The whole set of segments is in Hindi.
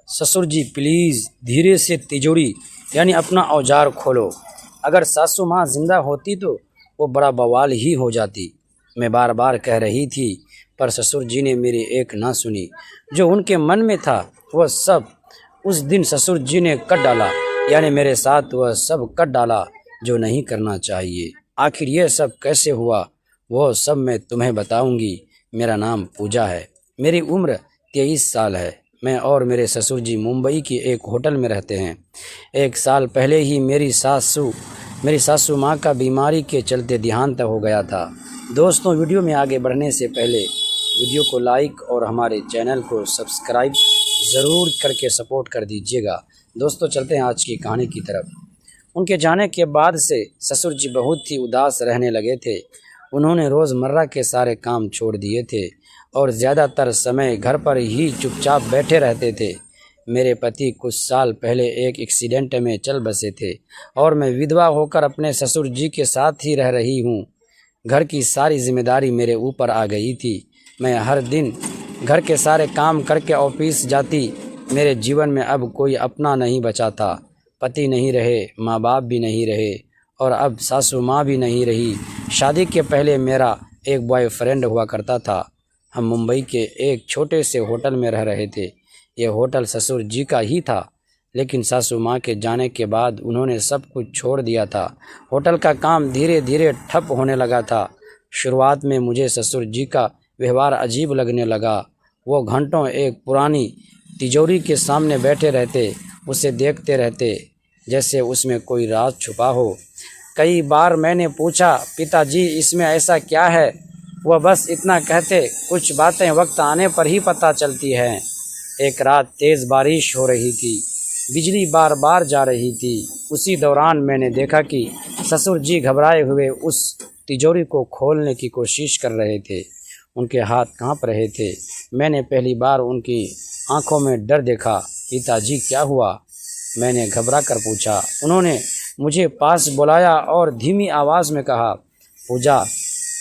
ससुर जी प्लीज़ धीरे से तिजोरी यानी अपना औजार खोलो। अगर सासू माँ जिंदा होती तो वो बड़ा बवाल ही हो जाती। मैं बार बार कह रही थी पर ससुर जी ने मेरी एक ना सुनी। जो उनके मन में था वह सब उस दिन ससुर जी ने कर डाला, यानी मेरे साथ वह सब कर डाला जो नहीं करना चाहिए। आखिर यह सब कैसे हुआ वो सब मैं तुम्हें बताऊंगी। मेरा नाम पूजा है, मेरी उम्र 23 साल है। मैं और मेरे ससुर जी मुंबई की एक होटल में रहते हैं। 1 साल पहले ही मेरी सासू माँ का बीमारी के चलते देहांत हो गया था। दोस्तों, वीडियो में आगे बढ़ने से पहले वीडियो को लाइक और हमारे चैनल को सब्सक्राइब ज़रूर करके सपोर्ट कर दीजिएगा। दोस्तों, चलते हैं आज की कहानी की तरफ। उनके जाने के बाद से ससुर जी बहुत ही उदास रहने लगे थे। उन्होंने रोज़मर्रा के सारे काम छोड़ दिए थे और ज़्यादातर समय घर पर ही चुपचाप बैठे रहते थे। मेरे पति कुछ साल पहले एक एक्सीडेंट में चल बसे थे और मैं विधवा होकर अपने ससुर जी के साथ ही रह रही हूँ। घर की सारी जिम्मेदारी मेरे ऊपर आ गई थी। मैं हर दिन घर के सारे काम करके ऑफिस जाती। मेरे जीवन में अब कोई अपना नहीं बचा था। पति नहीं रहे, माँ बाप भी नहीं रहे और अब सासू माँ भी नहीं रही। शादी के पहले मेरा एक बॉयफ्रेंड हुआ करता था। हम मुंबई के एक छोटे से होटल में रह रहे थे। ये होटल ससुर जी का ही था, लेकिन सासू माँ के जाने के बाद उन्होंने सब कुछ छोड़ दिया था। होटल का काम धीरे धीरे ठप होने लगा था। शुरुआत में मुझे ससुर जी का व्यवहार अजीब लगने लगा। वो घंटों एक पुरानी तिजोरी के सामने बैठे रहते, उसे देखते रहते जैसे उसमें कोई राज छुपा हो। कई बार मैंने पूछा, पिताजी इसमें ऐसा क्या है? वह बस इतना कहते, कुछ बातें वक्त आने पर ही पता चलती हैं। एक रात तेज़ बारिश हो रही थी, बिजली बार बार जा रही थी। उसी दौरान मैंने देखा कि ससुर जी घबराए हुए उस तिजोरी को खोलने की कोशिश कर रहे थे। उनके हाथ कांप रहे थे। मैंने पहली बार उनकी आंखों में डर देखा। पिताजी क्या हुआ? मैंने घबरा कर पूछा। उन्होंने मुझे पास बुलाया और धीमी आवाज़ में कहा, पूजा,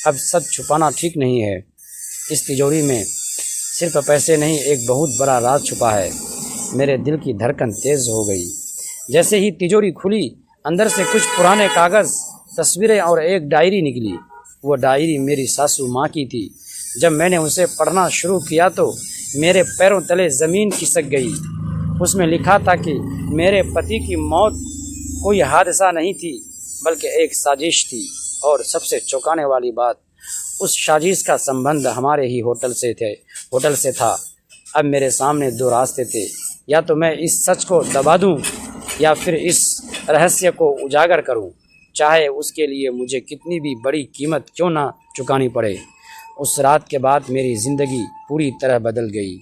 अब सच छुपाना ठीक नहीं है। इस तिजोरी में सिर्फ पैसे नहीं, एक बहुत बड़ा राज छुपा है। मेरे दिल की धड़कन तेज़ हो गई। जैसे ही तिजोरी खुली, अंदर से कुछ पुराने कागज़, तस्वीरें और एक डायरी निकली। वो डायरी मेरी सासू माँ की थी। जब मैंने उसे पढ़ना शुरू किया तो मेरे पैरों तले ज़मीन खिसक गई। उसमें लिखा था कि मेरे पति की मौत कोई हादसा नहीं थी, बल्कि एक साजिश थी। और सबसे चौंकाने वाली बात, उस साजिश का संबंध हमारे ही होटल से था। अब मेरे सामने दो रास्ते थे, या तो मैं इस सच को दबा दूं या फिर इस रहस्य को उजागर करूं, चाहे उसके लिए मुझे कितनी भी बड़ी कीमत क्यों ना चुकानी पड़े। उस रात के बाद मेरी ज़िंदगी पूरी तरह बदल गई।